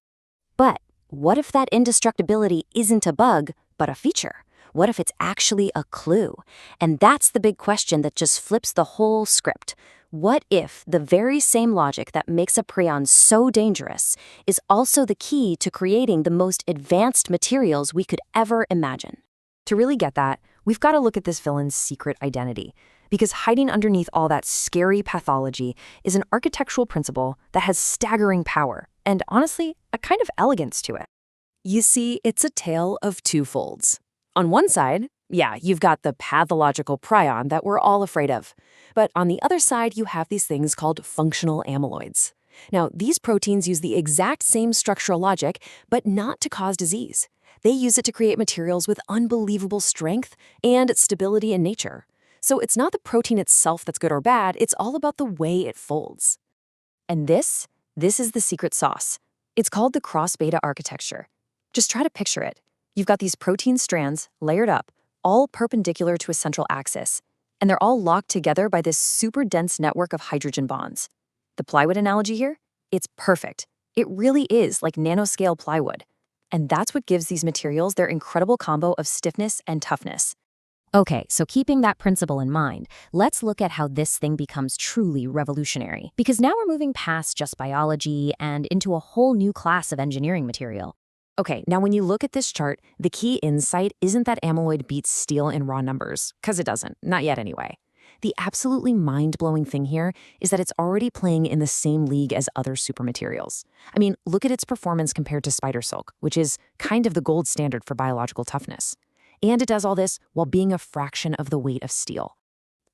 But what if that indestructibility isn't a bug, but a feature? What if it's actually a clue? And that's the big question that just flips the whole script. What if the very same logic that makes a prion so dangerous is also the key to creating the most advanced materials we could ever imagine? To really get that, we've got to look at this villain's secret identity, because hiding underneath all that scary pathology is an architectural principle that has staggering power and, honestly, a kind of elegance to it. You see, it's a tale of two folds. On one side, yeah, you've got the pathological prion that we're all afraid of. But on the other side, you have these things called functional amyloids. Now, these proteins use the exact same structural logic, but not to cause disease. They use it to create materials with unbelievable strength and stability in nature. So it's not the protein itself that's good or bad, it's all about the way it folds. And this is the secret sauce. It's called the cross-beta architecture. Just try to picture it. You've got these protein strands layered up, all perpendicular to a central axis, and they're all locked together by this super dense network of hydrogen bonds. The plywood analogy here? It's perfect. It really is like nanoscale plywood. And that's what gives these materials their incredible combo of stiffness and toughness. Okay, so keeping that principle in mind, let's look at how this thing becomes truly revolutionary. Because now we're moving past just biology and into a whole new class of engineering material. Okay, now when you look at this chart, the key insight isn't that amyloid beats steel in raw numbers, because it doesn't, not yet anyway. The absolutely mind-blowing thing here is that it's already playing in the same league as other supermaterials. I mean, look at its performance compared to spider silk, which is kind of the gold standard for biological toughness. And it does all this while being a fraction of the weight of steel.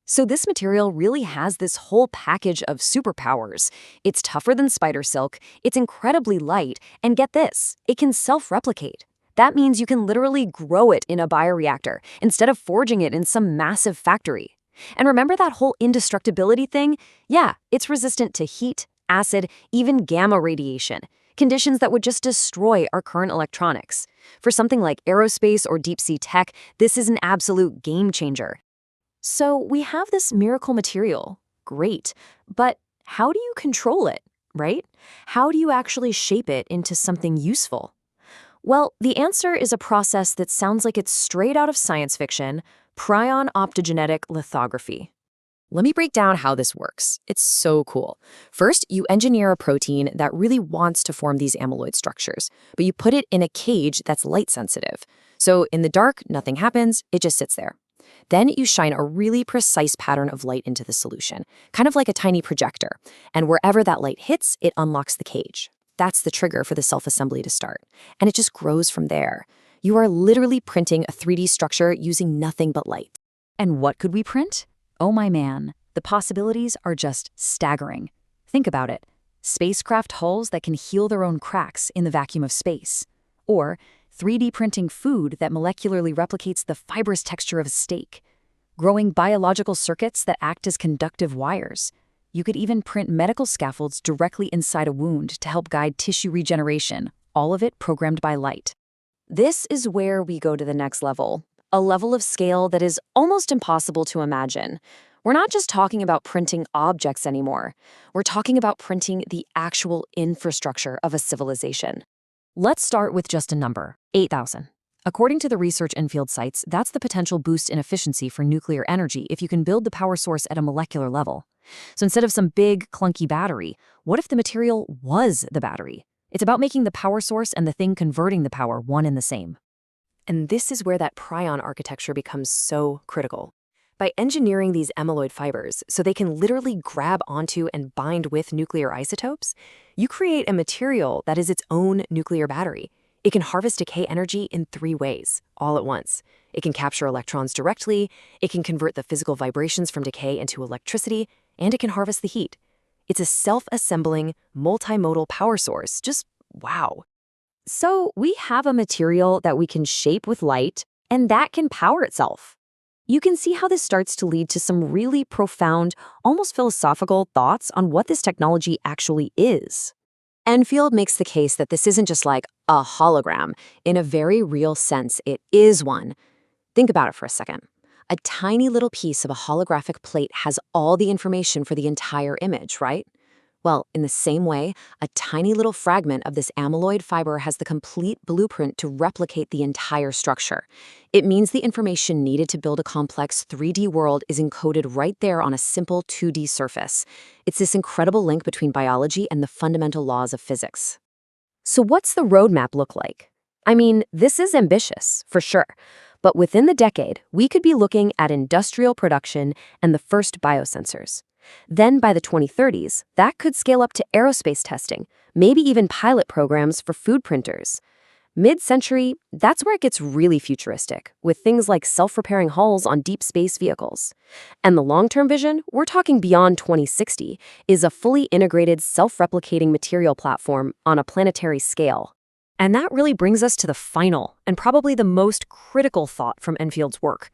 So this material really has this whole package of superpowers. It's tougher than spider silk, it's incredibly light, and get this, it can self-replicate. That means you can literally grow it in a bioreactor instead of forging it in some massive factory. And remember that whole indestructibility thing? Yeah, it's resistant to heat, acid, even gamma radiation, conditions that would just destroy our current electronics. For something like aerospace or deep-sea tech, this is an absolute game changer. So we have this miracle material, great, but how do you control it, right? How do you actually shape it into something useful? Well, the answer is a process that sounds like it's straight out of science fiction, prion optogenetic lithography. Let me break down how this works. It's so cool. First, you engineer a protein that really wants to form these amyloid structures, but you put it in a cage that's light sensitive. So in the dark, nothing happens, it just sits there. Then you shine a really precise pattern of light into the solution, kind of like a tiny projector, and wherever that light hits, it unlocks the cage. That's the trigger for the self-assembly to start, and it just grows from there. You are literally printing a 3D structure using nothing but light. And what could we print? Oh my man, the possibilities are just staggering. Think about it. Spacecraft hulls that can heal their own cracks in the vacuum of space. Or 3D printing food that molecularly replicates the fibrous texture of a steak. Growing biological circuits that act as conductive wires. You could even print medical scaffolds directly inside a wound to help guide tissue regeneration, all of it programmed by light. This is where we go to the next level, a level of scale that is almost impossible to imagine. We're not just talking about printing objects anymore. We're talking about printing the actual infrastructure of a civilization. Let's start with just a number, 8,000. According to the research Enfield cites, that's the potential boost in efficiency for nuclear energy if you can build the power source at a molecular level. So instead of some big, clunky battery, what if the material was the battery? It's about making the power source and the thing converting the power one and the same. And this is where that prion architecture becomes so critical. By engineering these amyloid fibers so they can literally grab onto and bind with nuclear isotopes, you create a material that is its own nuclear battery. It can harvest decay energy in 3 ways, all at once. It can capture electrons directly, it can convert the physical vibrations from decay into electricity, and it can harvest the heat. It's a self-assembling, multimodal power source. Just wow. So we have a material that we can shape with light, and that can power itself. You can see how this starts to lead to some really profound, almost philosophical thoughts on what this technology actually is. Enfield makes the case that this isn't just like a hologram. In a very real sense, it is one. Think about it for a second. A tiny little piece of a holographic plate has all the information for the entire image, right? Well, in the same way, a tiny little fragment of this amyloid fiber has the complete blueprint to replicate the entire structure. It means the information needed to build a complex 3D world is encoded right there on a simple 2D surface. It's this incredible link between biology and the fundamental laws of physics. So what's the roadmap look like? I mean, this is ambitious, for sure. But within the decade, we could be looking at industrial production and the first biosensors. Then by the 2030s, that could scale up to aerospace testing, maybe even pilot programs for food printers. Mid-century, that's where it gets really futuristic, with things like self-repairing hulls on deep space vehicles. And the long-term vision, we're talking beyond 2060, is a fully integrated self-replicating material platform on a planetary scale. And that really brings us to the final, and probably the most critical thought from Enfield's work.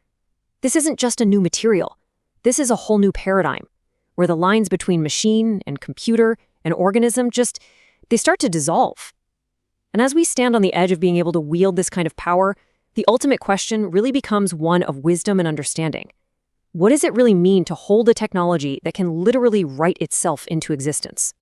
This isn't just a new material. This is a whole new paradigm, where the lines between machine and computer and organism they start to dissolve. And as we stand on the edge of being able to wield this kind of power, the ultimate question really becomes one of wisdom and understanding. What does it really mean to hold a technology that can literally write itself into existence?